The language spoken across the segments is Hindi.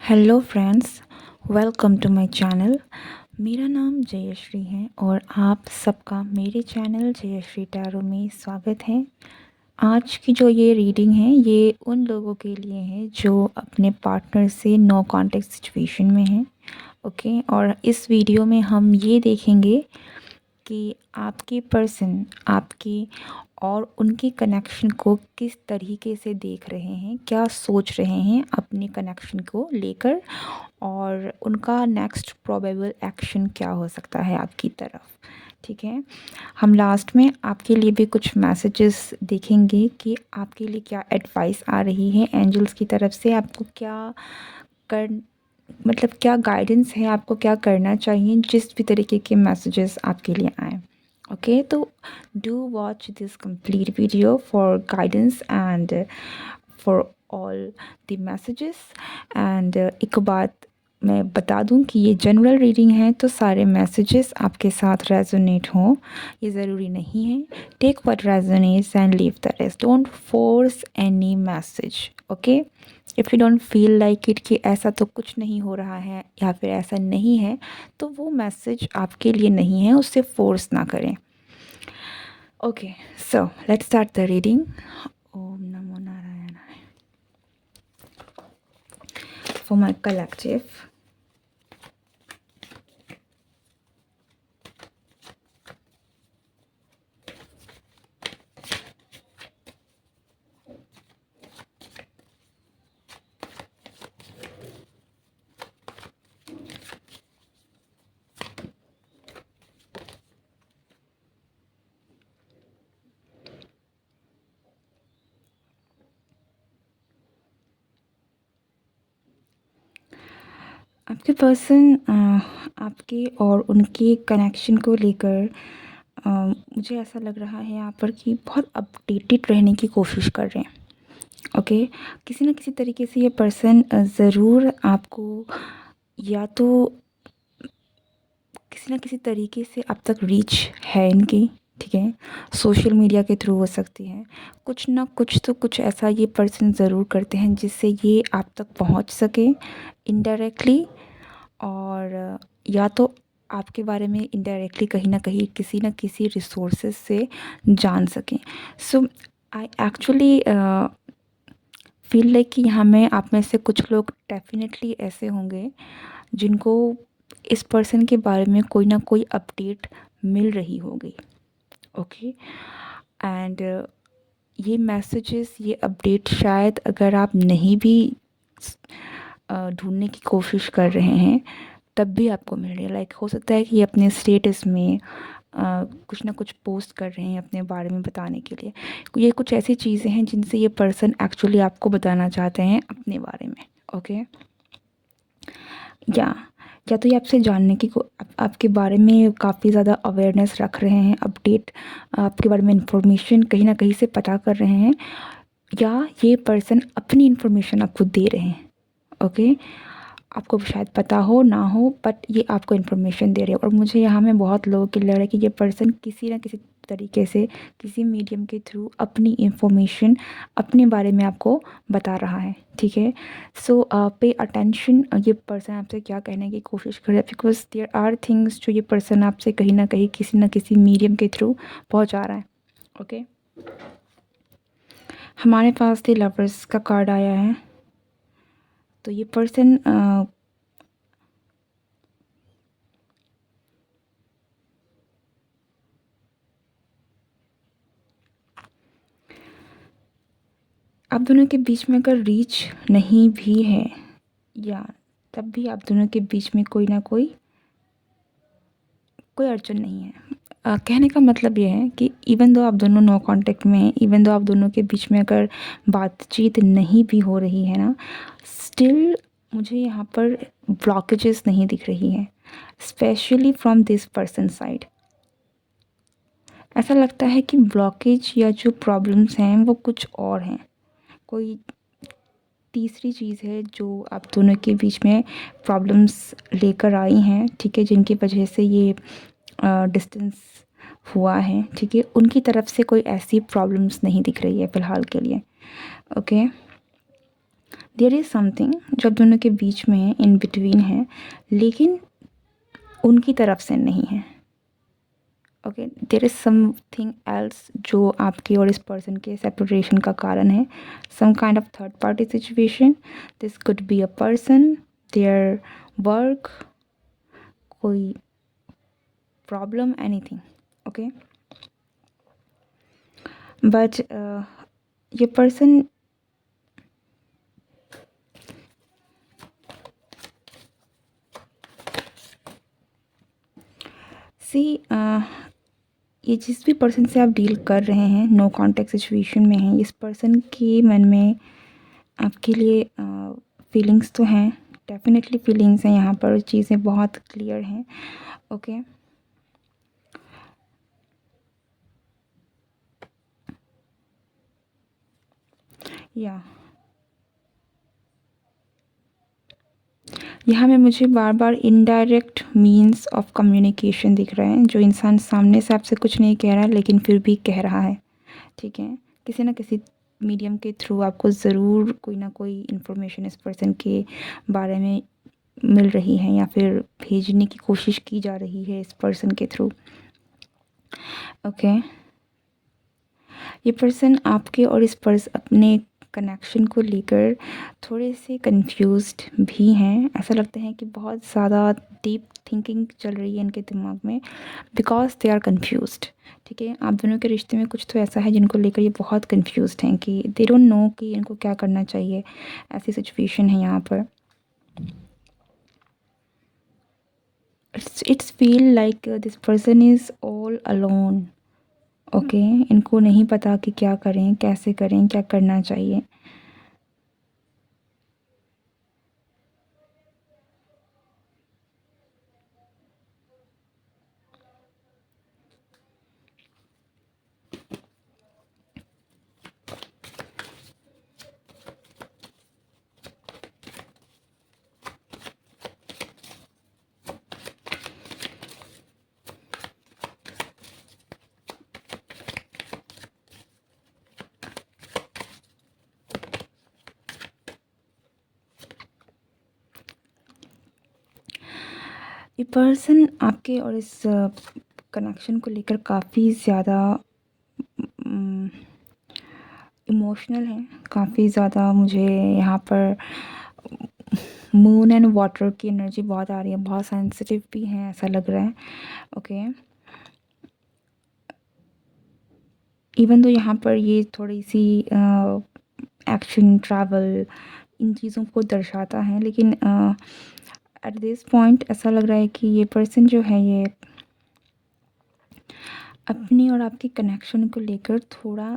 Hello friends, welcome to my channel. मेरा नाम जयश्री है और आप सबका मेरे चैनल जयश्री टैरो में स्वागत है। आज की जो ये रीडिंग है ये उन लोगों के लिए है जो अपने पार्टनर से नो कांटेक्ट सिचुएशन में हैं। ओके, और इस वीडियो में हम ये देखेंगे कि आपके पर्सन आपकी और उनके कनेक्शन को किस तरीके से देख रहे हैं, क्या सोच रहे हैं अपने कनेक्शन को लेकर, और उनका नेक्स्ट प्रोबेबल एक्शन क्या हो सकता है आपकी तरफ। ठीक है, हम लास्ट में आपके लिए भी कुछ मैसेजेस देखेंगे कि आपके लिए क्या एडवाइस आ रही है एंजल्स की तरफ से, आपको क्या कर मतलब क्या गाइडेंस है, आपको क्या करना चाहिए जिस भी तरीके के मैसेजेस आपके लिए आए। ओके, तो do watch this complete video for guidance and for all the messages. And एक बात मैं बता दूं कि ये जनरल रीडिंग है, तो सारे मैसेजेस आपके साथ रेजोनेट हों ये ज़रूरी नहीं है। Take what resonates and leave the rest, don't force any message. Okay, if you don't feel like it कि ऐसा तो कुछ नहीं हो रहा है या फिर ऐसा नहीं है, तो वो मैसेज आपके लिए नहीं है, उससे फोर्स ना करें। Okay, so let's start the reading. Om नमो नारायण। फॉर माय कलेक्टिव, आपके पर्सन आपके और उनके कनेक्शन को लेकर मुझे ऐसा लग रहा है यहाँ पर कि बहुत अपडेटेड रहने की कोशिश कर रहे हैं। ओके, किसी न किसी तरीके से ये पर्सन ज़रूर आपको या तो किसी न किसी तरीके से अब तक रीच है इनकी। ठीक है, सोशल मीडिया के थ्रू हो सकती है, कुछ ना कुछ तो कुछ ऐसा ये पर्सन ज़रूर करते हैं जिससे ये आप तक पहुंच सके इनडायरेक्टली, और या तो आपके बारे में इनडायरेक्टली कहीं ना कहीं किसी न किसी रिसोर्सेज से जान सकें। सो आई एक्चुअली फील लाइक कि यहाँ में आप में से कुछ लोग डेफिनेटली ऐसे होंगे जिनको इस पर्सन के बारे में कोई ना कोई अपडेट मिल रही होगी। ओके, एंड ये मैसेजेस, ये अपडेट शायद अगर आप नहीं भी ढूंढने की कोशिश कर रहे हैं तब भी आपको मिल रही है। लाइक हो सकता है कि ये अपने स्टेटस में कुछ ना कुछ पोस्ट कर रहे हैं अपने बारे में बताने के लिए। ये कुछ ऐसी चीज़ें हैं जिनसे ये पर्सन एक्चुअली आपको बताना चाहते हैं अपने बारे में। ओके, या या तो ये आपसे जानने की आपके बारे में काफ़ी ज़्यादा अवेयरनेस रख रहे हैं, अपडेट आपके बारे में इंफॉर्मेशन कहीं ना कहीं से पता कर रहे हैं, या ये पर्सन अपनी इंफॉर्मेशन आपको दे रहे हैं। ओके, आपको शायद पता हो ना हो, बट ये आपको इन्फॉर्मेशन दे रहे हैं। और मुझे यहाँ में बहुत लोगों की लग रहा है कि ये पर्सन किसी ना किसी तरीके से किसी मीडियम के थ्रू अपनी इंफॉर्मेशन अपने बारे में आपको बता रहा है। ठीक है, सो पे अटेंशन, ये पर्सन आपसे क्या कहने की कोशिश कर रहा है, बिकॉज देयर आर थिंग्स जो ये पर्सन आपसे कहीं ना कहीं किसी न किसी मीडियम के थ्रू पहुँचा रहा है। ओके, हमारे पास द लवर्स का कार्ड आया है। तो ये पर्सन आप दोनों के बीच में अगर रीच नहीं भी है, या तब भी आप दोनों के बीच में कोई ना कोई अड़चन नहीं है। कहने का मतलब ये है कि इवन दो आप दोनों नो कांटेक्ट में हैं, इवन दो आप दोनों के बीच में अगर बातचीत नहीं भी हो रही है ना, स्टिल मुझे यहाँ पर ब्लॉकेजेस नहीं दिख रही हैं, specially from this person side. ऐसा लगता है कि ब्लॉकेज या जो प्रॉब्लम्स हैं वो कुछ और हैं, कोई तीसरी चीज़ है जो आप दोनों के बीच में प्रॉब्लम्स लेकर आई हैं। ठीक है, जिनकी वजह से ये डिस्टेंस हुआ है। ठीक है, उनकी तरफ से कोई ऐसी प्रॉब्लम्स नहीं दिख रही है फ़िलहाल के लिए। ओके, देयर इज़ समथिंग जो दोनों के बीच में है, इन बिटवीन है, लेकिन उनकी तरफ से नहीं है। Okay, there is something else जो आपके और इस पर्सन के सेपरेशन का कारण है। Some kind of third party situation. This could be a person, their work, कोई प्रॉब्लम, एनीथिंग। ओके, बट ये पर्सन सी ये जिस भी पर्सन से आप डील कर रहे हैं, नो कॉन्टैक्ट सिचुएशन में हैं, इस पर्सन के मन में आपके लिए फीलिंग्स तो हैं, डेफिनेटली फीलिंग्स हैं। यहाँ पर चीज़ें बहुत क्लियर हैं। ओके, या यहाँ में मुझे बार बार इनडायरेक्ट मीन्स ऑफ कम्युनिकेशन दिख रहे हैं, जो इंसान सामने से आपसे कुछ नहीं कह रहा है लेकिन फिर भी कह रहा है। ठीक है, किसी ना किसी मीडियम के थ्रू आपको ज़रूर कोई ना कोई इन्फॉर्मेशन इस पर्सन के बारे में मिल रही है, या फिर भेजने की कोशिश की जा रही है इस पर्सन के थ्रू। ओके, ये पर्सन आपके और इस पर्सन अपने कनेक्शन को लेकर थोड़े से कंफ्यूज्ड भी हैं। ऐसा लगता है कि बहुत ज़्यादा डीप थिंकिंग चल रही है इनके दिमाग में, बिकॉज दे आर कन्फ्यूज्ड। ठीक है, आप दोनों के रिश्ते में कुछ तो ऐसा है जिनको लेकर ये बहुत कन्फ्यूज्ड हैं कि दे डोंट नो कि इनको क्या करना चाहिए। ऐसी सिचुएशन है यहाँ पर। It's feel like this person is all alone. Okay, इनको नहीं पता कि क्या करें, कैसे करें, क्या करना चाहिए। ये पर्सन आपके और इस कनेक्शन को लेकर काफ़ी ज़्यादा इमोशनल है, काफ़ी ज़्यादा। मुझे यहाँ पर मून एंड वाटर की एनर्जी बहुत आ रही है, बहुत सेंसिटिव भी हैं ऐसा लग रहा है। ओके, इवन तो यहाँ पर ये थोड़ी सी एक्शन, ट्रैवल, इन चीज़ों को दर्शाता है, लेकिन एट दिस पॉइंट ऐसा लग रहा है कि ये पर्सन जो है ये अपनी और आपकी कनेक्शन को लेकर थोड़ा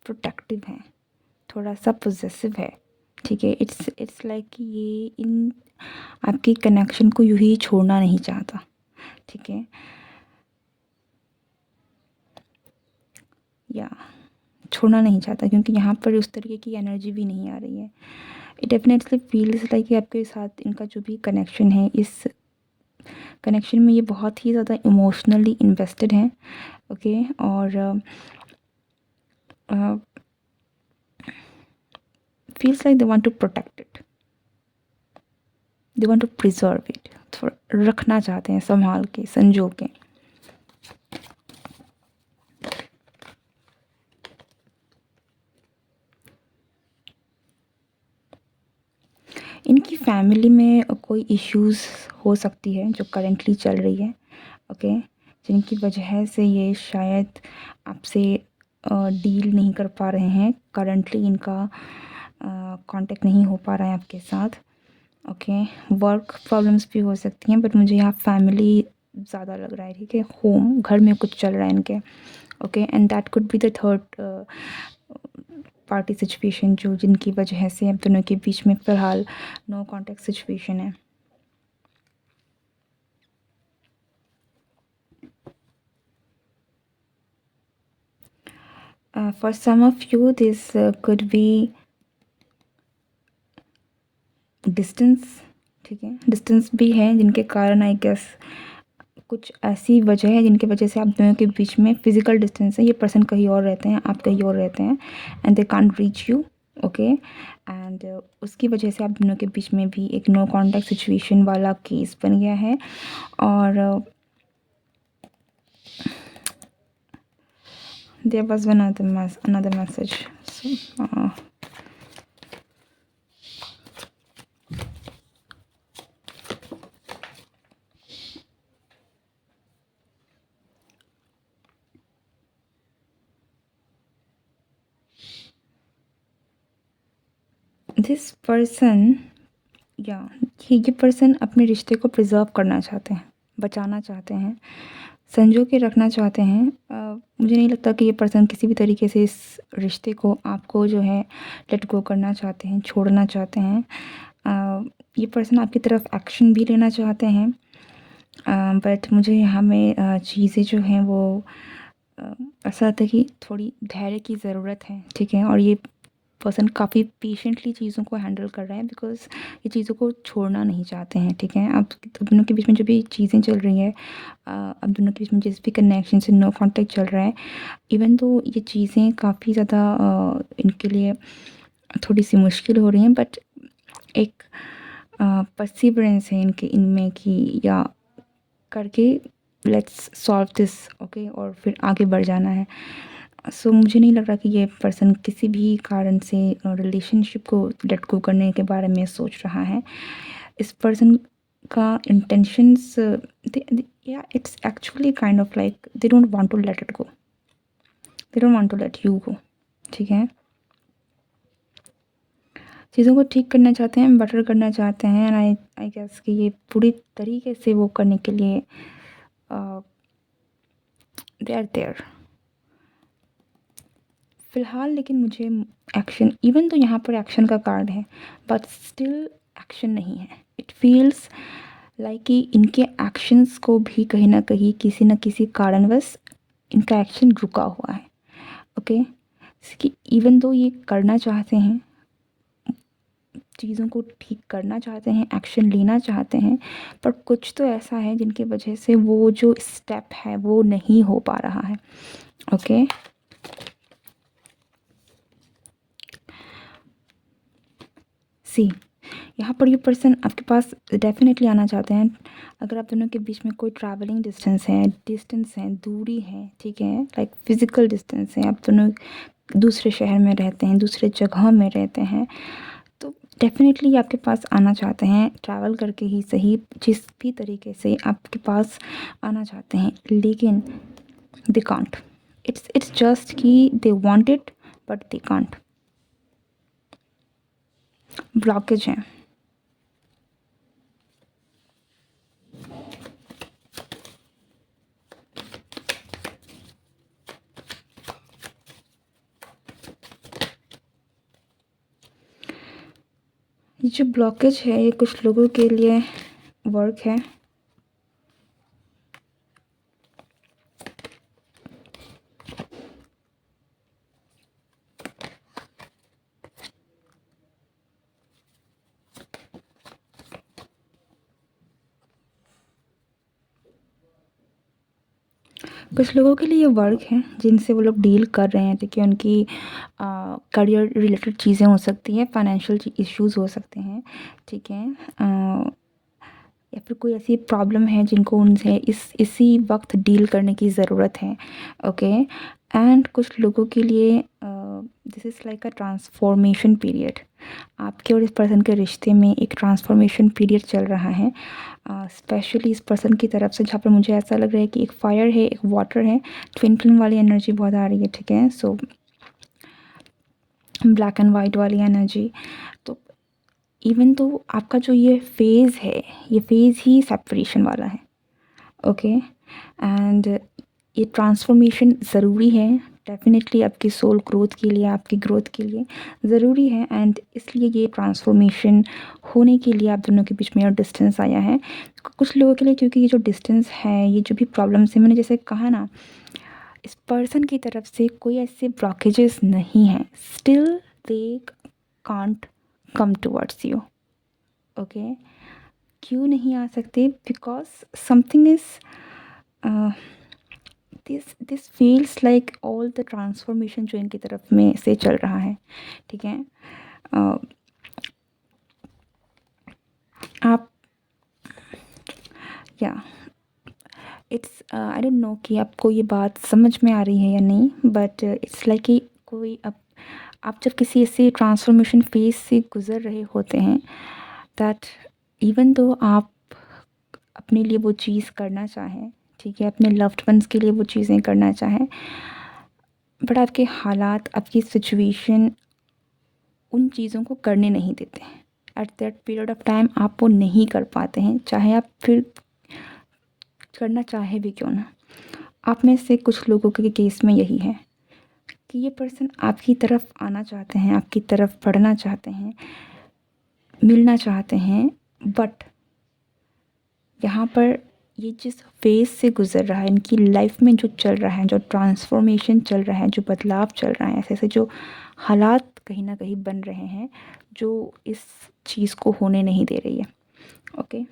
प्रोटेक्टिव है, थोड़ा सा पोजेसिव है। ठीक है, इट्स लाइक कि ये इन आपकी कनेक्शन को यूँ ही छोड़ना नहीं चाहता। ठीक है, या छोड़ना नहीं चाहता, क्योंकि यहाँ पर उस तरीके की एनर्जी भी नहीं आ रही है। इट डेफिनेटली फील्स लाइक कि आपके साथ इनका जो भी कनेक्शन है, इस कनेक्शन में ये बहुत ही ज़्यादा इमोशनली इन्वेस्टेड हैं। ओके, और feels like they want to protect it, they want to preserve it, थोड़ा रखना चाहते हैं, संभाल के, संजो के। इनकी फैमिली में कोई इश्यूज़ हो सकती है जो करंटली चल रही है। ओके, जिनकी वजह से ये शायद आपसे डील नहीं कर पा रहे हैं, करंटली इनका कांटेक्ट नहीं हो पा रहा है आपके साथ। ओके, वर्क प्रॉब्लम्स भी हो सकती हैं, बट मुझे यहाँ फैमिली ज़्यादा लग रहा है। ठीक है, होम, घर में कुछ चल रहा है इनके। Okay, and that could be the third party situation, जो जिनकी वजह से अब दोनों के बीच में फ़िलहाल नो कॉन्टैक्ट सिचुएशन है। For some of you this could be distance. ठीक है, डिस्टेंस भी है जिनके कारण आई गेस कुछ ऐसी वजह है जिनकी वजह से आप दोनों के बीच में फ़िज़िकल डिस्टेंस है। ये पर्सन कहीं और रहते हैं, आप कहीं और रहते हैं, and they can't reach you. Okay. And उसकी वजह से आप दोनों के बीच में भी एक नो कॉन्टैक्ट सिचुएशन वाला केस बन गया है। और there was one another message. So, this person या ये पर्सन अपने रिश्ते को प्रिजर्व करना चाहते हैं, बचाना चाहते हैं, संजो के रखना चाहते हैं। मुझे नहीं लगता कि ये पर्सन किसी भी तरीके से इस रिश्ते को आपको जो है लेट गो करना चाहते हैं, छोड़ना चाहते हैं। ये पर्सन आपकी तरफ एक्शन भी लेना चाहते हैं, बट मुझे यहाँ में चीज़ें जो हैं वो ऐसा लगता है कि थोड़ी धैर्य की ज़रूरत है, ठीक है। और ये पर्सन काफ़ी पेशेंटली चीज़ों को हैंडल कर रहा है, बिकॉज़ ये चीज़ों को छोड़ना नहीं चाहते हैं, ठीक है। अब दोनों के बीच में जो भी चीज़ें चल रही हैं, अब दोनों के बीच में जिस भी कनेक्शन से नो कॉन्टैक्ट चल रहा है, इवन तो ये चीज़ें काफ़ी ज़्यादा इनके लिए थोड़ी सी मुश्किल हो रही हैं, बट एक परसिवरेंस है इनके इनमें कि या करके लेट्स सॉल्व दिस, ओके, और फिर आगे बढ़ जाना है। सो मुझे नहीं लग रहा कि ये पर्सन किसी भी कारण से रिलेशनशिप को लेट गो करने के बारे में सोच रहा है। इस पर्सन का इंटेंशंस या it's actually kind of like they don't want to let it go, they don't want to let you go, ठीक है। चीज़ों को ठीक करना चाहते हैं, बेटर करना चाहते हैं, एंड आई गेस कि ये पूरी तरीके से वो करने के लिए दे आर देयर फ़िलहाल। लेकिन मुझे एक्शन, इवन तो यहाँ पर एक्शन का कार्ड है, बट स्टिल एक्शन नहीं है। इट फील्स लाइक कि इनके एक्शंस को भी कहीं न किसी कारणवश इनका एक्शन रुका हुआ है, ओके। कि इवन तो ये करना चाहते हैं, चीज़ों को ठीक करना चाहते हैं, एक्शन लेना चाहते हैं, पर कुछ तो ऐसा है जिनकी वजह से वो जो स्टेप है वो नहीं हो पा रहा है, ओके। सी, यहाँ पर ये पर्सन आपके पास डेफिनेटली आना चाहते हैं। अगर आप दोनों के बीच में कोई ट्रैवलिंग डिस्टेंस है, दूरी है, ठीक है, लाइक फिज़िकल डिस्टेंस है, आप दोनों दूसरे शहर में रहते हैं, दूसरे जगह में रहते हैं, तो डेफिनेटली आपके पास आना चाहते हैं, ट्रैवल करके ही सही, जिस भी तरीके से आपके पास आना चाहते हैं, लेकिन दे कांट। इट्स जस्ट कि they want it but they can't. Blockage है। ये जो ब्लॉकेज है ये कुछ लोगों के लिए वर्क है। कुछ लोगों के लिए ये वर्क है जिनसे वो लोग डील कर रहे हैं, ठीक है। उनकी करियर रिलेटेड चीज़ें हो सकती हैं, फाइनेंशियल इश्यूज़ हो सकते हैं, ठीक है, या फिर कोई ऐसी प्रॉब्लम है जिनको उनसे इसी वक्त डील करने की ज़रूरत है, ओके। एंड कुछ लोगों के लिए this is like a transformation period. आपके और इस पर्सन के रिश्ते में एक ट्रांसफॉर्मेशन पीरियड चल रहा है, स्पेशली इस पर्सन की तरफ से, जहाँ पर मुझे ऐसा लग रहा है कि एक फायर है, एक वाटर है, ट्विन फ्लेम वाली एनर्जी बहुत आ रही है, ठीक है। सो ब्लैक एंड वाइट वाली एनर्जी। तो इवन तो आपका जो ये फेज़ है, ये फेज़ ही सेपरेशन वाला है, ओके। एंड ये ट्रांसफॉर्मेशन ज़रूरी है, डेफिनेटली आपकी सोल ग्रोथ के लिए, आपकी ग्रोथ के लिए ज़रूरी है। एंड इसलिए ये ट्रांसफॉर्मेशन होने के लिए आप दोनों के बीच में और डिस्टेंस आया है। कुछ लोगों के लिए, क्योंकि ये जो डिस्टेंस है, ये जो भी प्रॉब्लम्स है, मैंने जैसे कहा ना, इस पर्सन की तरफ से कोई ऐसे ब्लॉकेजेस नहीं हैं, still they can't come towards you, okay. क्यों नहीं आ सकते? Because something is this feels like all the transformation जो इनकी तरफ में से चल रहा है, ठीक है। आप या इट्स आई डोंट नो कि आपको ये बात समझ में आ रही है या नहीं, बट इट्स लाइक कि कोई आप जब किसी ऐसे ट्रांसफॉर्मेशन फेज से गुजर रहे होते हैं, दैट इवन दो आप अपने लिए वो चीज़ करना चाहें, ठीक है, अपने लव्ड वंस के लिए वो चीज़ें करना चाहें, बट आपके हालात, आपकी सिचुएशन उन चीज़ों को करने नहीं देते हैं। At that period of time आप वो नहीं कर पाते हैं, चाहे आप फिर करना चाहे भी क्यों ना। आप में से कुछ लोगों के केस में यही है कि ये पर्सन आपकी तरफ आना चाहते हैं, आपकी तरफ बढ़ना चाहते हैं, मिलना चाहते हैं, बट यहाँ पर ये जिस फेज़ से गुज़र रहा है, इनकी लाइफ में जो चल रहा है, जो ट्रांसफॉर्मेशन चल रहा है, जो बदलाव चल रहा है, ऐसे-ऐसे जो हालात कहीं न कहीं बन रहे हैं, जो इस चीज़ को होने नहीं दे रही है। ओके?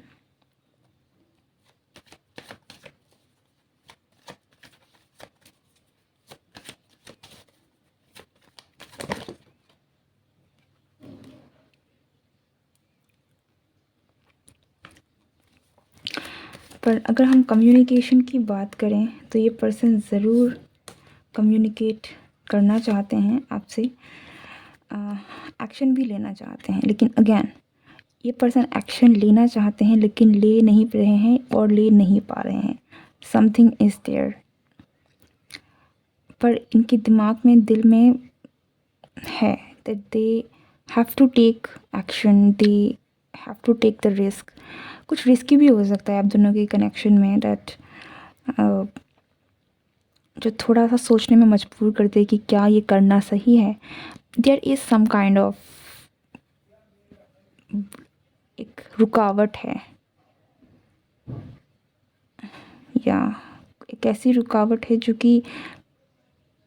पर अगर हम कम्युनिकेशन की बात करें तो ये पर्सन ज़रूर कम्युनिकेट करना चाहते हैं आपसे, एक्शन भी लेना चाहते हैं, लेकिन अगेन ये पर्सन एक्शन लेना चाहते हैं लेकिन ले नहीं रहे हैं और ले नहीं पा रहे हैं। समथिंग इज़ देयर, पर इनके दिमाग में, दिल में है that they have to take action, they have to take the risk. कुछ रिस्की भी हो सकता है आप दोनों के कनेक्शन में, दैट जो थोड़ा सा सोचने में मजबूर कर दे कि क्या ये करना सही है। There is some kind of एक रुकावट है, या एक ऐसी रुकावट है जो कि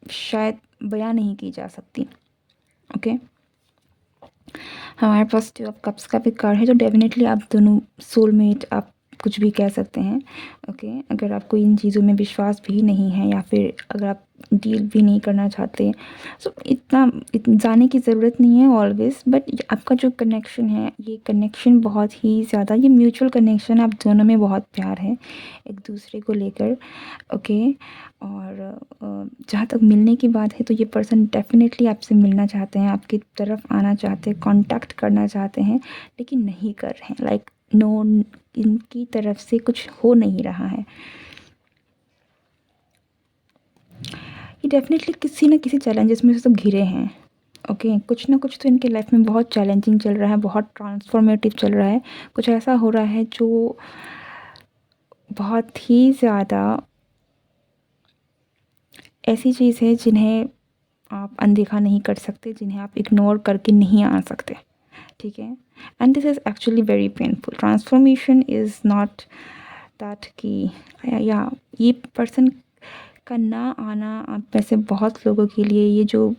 शायद बयां नहीं की जा सकती। ओके, हमारे पास 2 ऑफ कप्स का भी कार्ड है, तो डेफिनेटली आप दोनों सोलमेट, आप कुछ भी कह सकते हैं। ओके, अगर आपको इन चीज़ों में विश्वास भी नहीं है या फिर अगर आप डील भी नहीं करना चाहते, सो जाने की ज़रूरत नहीं है ऑलवेज़, बट आपका जो कनेक्शन है, ये कनेक्शन बहुत ही ज़्यादा, ये म्यूचुअल कनेक्शन, आप दोनों में बहुत प्यार है एक दूसरे को लेकर। ओके, और जहाँ तक मिलने की बात है तो ये पर्सन डेफिनेटली आपसे मिलना चाहते हैं, आपकी तरफ आना चाहते हैं, कांटेक्ट करना चाहते हैं, लेकिन नहीं कर रहे हैं। लाइक नो, इनकी तरफ से कुछ हो नहीं रहा है। ये डेफिनेटली किसी न किसी चैलेंजेस में से तो घिरे हैं। ओके, कुछ ना कुछ तो इनके लाइफ में बहुत चैलेंजिंग चल रहा है, बहुत ट्रांसफॉर्मेटिव चल रहा है, कुछ ऐसा हो रहा है जो बहुत ही ज़्यादा ऐसी चीज़ है जिन्हें आप अनदेखा नहीं कर सकते, जिन्हें आप इग्नोर करके नहीं आ सकते, ठीक है। And this is actually very painful. Transformation is not that कि या ये पर्सन का ना आना आप में से बहुत लोगों के लिए, ये जो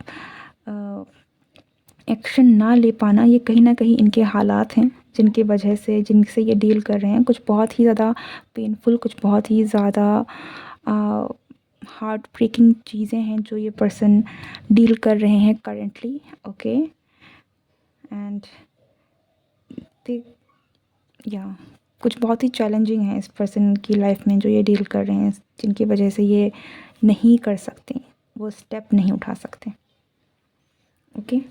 एक्शन ना ले पाना, ये कहीं ना कहीं इनके हालात हैं जिनकी वजह से, जिनसे ये डील कर रहे हैं। कुछ बहुत ही ज़्यादा पेनफुल, कुछ बहुत ही ज़्यादा हार्ट ब्रेकिंग चीज़ें हैं जो ये पर्सन डील कर रहे हैं करेंटली। ओके, एंड दे या कुछ बहुत ही चैलेंजिंग है इस पर्सन की लाइफ में जो ये डील कर रहे हैं, जिनकी वजह से ये नहीं कर सकते, वो स्टेप नहीं उठा सकते। ओके,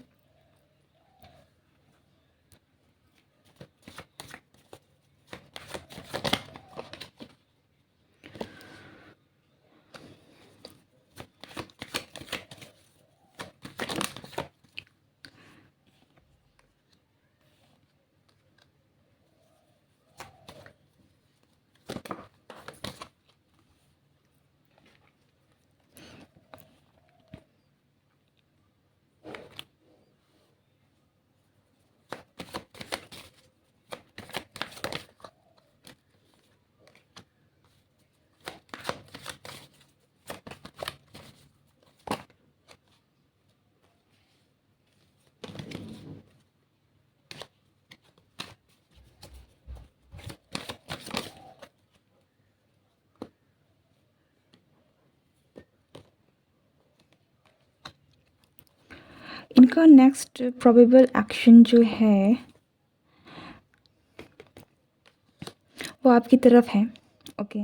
का नेक्स्ट प्रोबेबल एक्शन जो है वो आपकी तरफ है। ओके,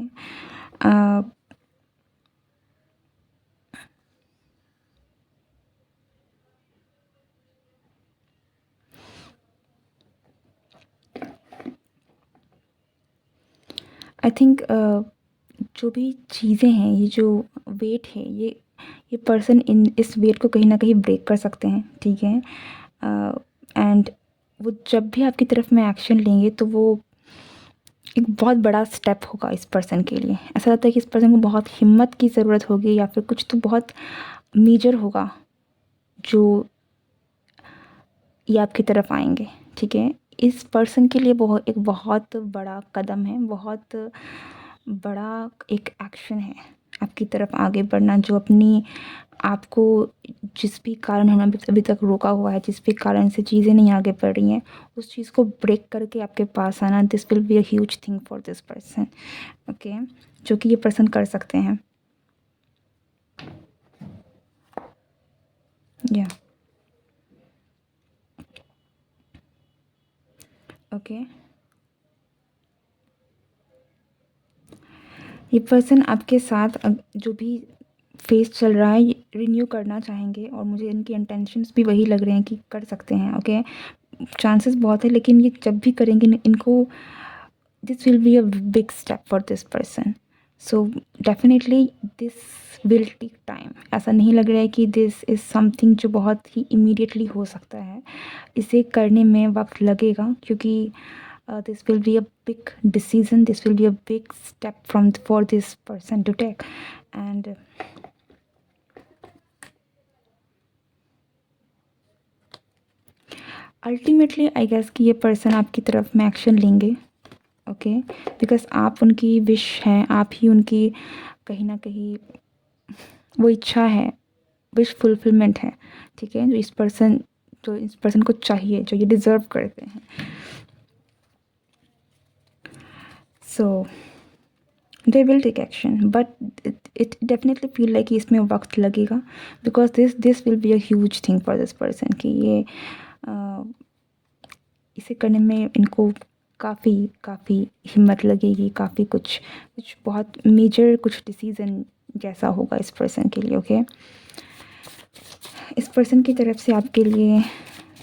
आई थिंक जो भी चीज़ें हैं, ये जो वेट है, ये पर्सन इस वेट को कहीं ना कहीं ब्रेक कर सकते हैं, ठीक है। एंड वो जब भी आपकी तरफ में एक्शन लेंगे तो वो एक बहुत बड़ा स्टेप होगा इस पर्सन के लिए। ऐसा लगता है कि इस पर्सन को बहुत हिम्मत की ज़रूरत होगी या फिर कुछ तो बहुत मेजर होगा जो ये आपकी तरफ आएंगे, ठीक है। इस पर्सन के लिए एक बहुत बड़ा कदम है, बहुत बड़ा एक एक्शन है आपकी तरफ आगे बढ़ना, जो अपनी आपको जिस भी कारण उन्होंने अभी तक रोका हुआ है, जिस भी कारण से चीज़ें नहीं आगे बढ़ रही हैं, उस चीज़ को ब्रेक करके आपके पास आना, this will be a huge thing for this person. Okay, जो कि ये पर्सन कर सकते हैं। या ओके, ये पर्सन आपके साथ जो भी फेस चल रहा है रिन्यू करना चाहेंगे, और मुझे इनके इंटेंशंस भी वही लग रहे हैं कि कर सकते हैं। ओके, चांसेस बहुत है, लेकिन ये जब भी करेंगे इनको this will be a big step for this person. So definitely this will take time. ऐसा नहीं लग रहा है कि दिस इज़ समथिंग जो बहुत ही इमीडिएटली हो सकता है। इसे करने में वक्त लगेगा, क्योंकि this will be a big decision, this will be a big step for this person to take. And ultimately I guess कि ये पर्सन आपकी तरफ में एक्शन लेंगे। ओके, बिकॉज आप उनकी विश हैं, आप ही उनकी कहीं ना कहीं वो इच्छा है, विश फुलफिलमेंट है, ठीक है, जो इस पर्सन को चाहिए, जो ये डिज़र्व करते हैं। So they will take action, but it definitely feel like कि इसमें वक्त लगेगा, because this will be a huge thing for this person कि ये इसे करने में इनको काफ़ी हिम्मत लगेगी, काफ़ी कुछ बहुत मेजर कुछ डिसीज़न जैसा होगा इस पर्सन के लिए। ओके, इस पर्सन की तरफ से आपके लिए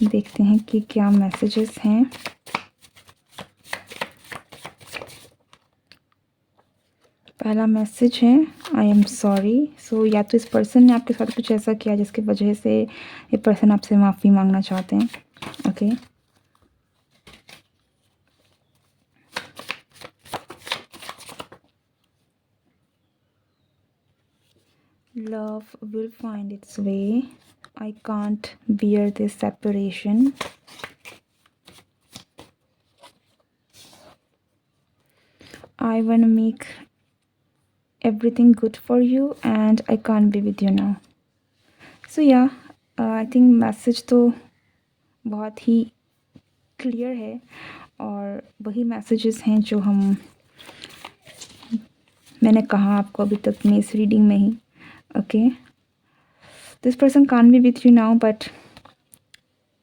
देखते हैं कि क्या मैसेजेस हैं। पहला मैसेज है आई एम सॉरी। सो या तो इस पर्सन ने आपके साथ कुछ ऐसा किया जिसकी वजह से ये पर्सन आपसे माफ़ी मांगना चाहते हैं। Okay, love will find its way. I can't bear this separation. I want to make everything good for you and I can't be with you now. So yeah, I think message तो बहुत ही क्लियर है, और वही मैसेजेस हैं जो मैंने कहा आपको अभी तक में इस रीडिंग में ही। Okay, this person can be with you now, but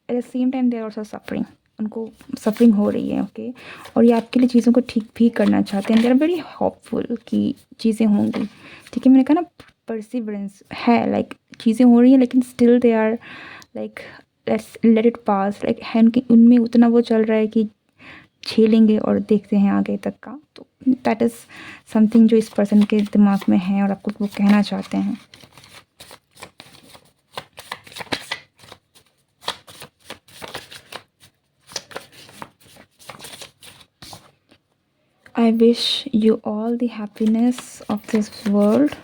at the same time they are also suffering. उनको सफरिंग हो रही है। ओके, और ये आपके लिए चीज़ों को ठीक भी करना चाहते हैं। दे आर वेरी होपफुल कि चीज़ें होंगी, ठीक है। मैंने कहा ना, परसिवरेंस है, लाइक चीज़ें हो रही हैं, लेकिन still they are like let's let it pass, like है उनमें उतना वो चल रहा है कि झेलेंगे और देखते हैं आगे तक का। तो दैट इज़ समथिंग जो इस पर्सन के दिमाग में है और आपको वो कहना चाहते हैं। I wish you all the happiness of this world.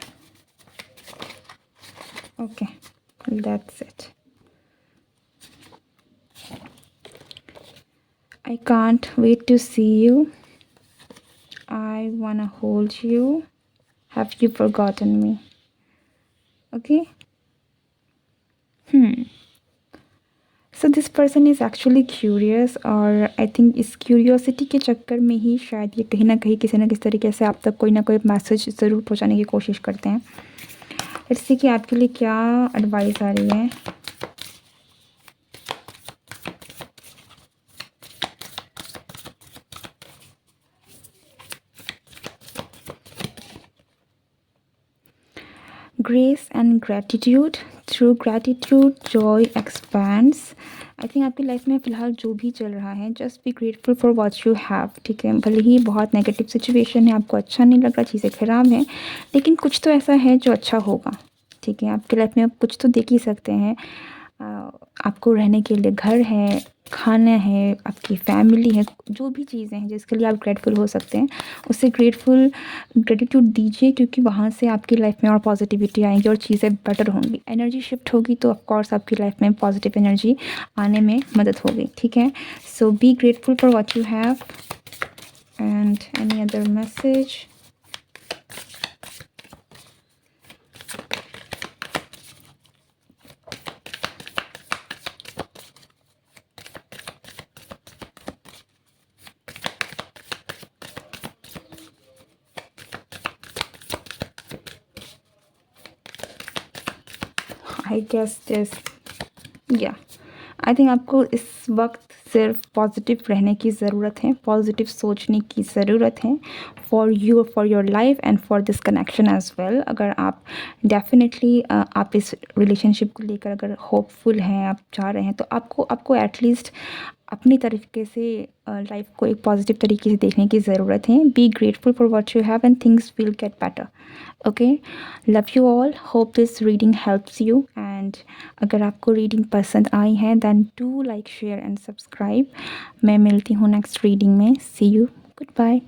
Okay, that's it. I can't wait to see you. I wanna hold you. Have you forgotten me? Okay. So this person is actually curious, और आई थिंक इस क्यूरियोसिटी के चक्कर में ही शायद ये कहीं ना कहीं किसी न किसी तरीके से आप तक कोई ना कोई मैसेज ज़रूर पहुंचाने की कोशिश करते हैं। लेट्स सी कि आपके लिए क्या एडवाइस आ रही है। Grace and gratitude, through gratitude Joy expands. I think आपकी लाइफ में फ़िलहाल जो भी चल रहा है, just be grateful for what you have. ठीक है, भले ही बहुत नेगेटिव सिचुएशन है, आपको अच्छा नहीं लग रहा, चीज़ें ख़राब हैं, लेकिन कुछ तो ऐसा है जो अच्छा होगा। ठीक है, आपकी लाइफ में आप कुछ तो देख ही सकते हैं। आपको रहने के लिए घर है, खाना है, आपकी फैमिली है, जो भी चीज़ें हैं जिसके लिए आप ग्रेटफुल हो सकते हैं, उससे ग्रेटिट्यूड दीजिए, क्योंकि वहाँ से आपकी लाइफ में और पॉजिटिविटी आएगी और चीज़ें बेटर होंगी। एनर्जी शिफ्ट होगी तो ऑफ कोर्स आपकी लाइफ में पॉजिटिव एनर्जी आने में मदद होगी। ठीक है, so be grateful for what you have. And any other message? I guess this, या आई थिंक आपको इस वक्त सिर्फ पॉजिटिव रहने की ज़रूरत है, पॉजिटिव सोचने की ज़रूरत है for you, for your life and for this connection as well. अगर आप डेफिनेटली आप इस रिलेशनशिप को लेकर अगर होपफुल हैं, आप चाह रहे हैं, तो आपको एटलीस्ट अपनी तरीके से लाइफ को एक पॉजिटिव तरीके से देखने की ज़रूरत है। Be grateful for what you have and things will get better. Okay, love you all, hope this reading helps you. And अगर आपको रीडिंग पसंद आई है then do like share and subscribe. मैं मिलती हूँ नेक्स्ट रीडिंग में। See you, good bye.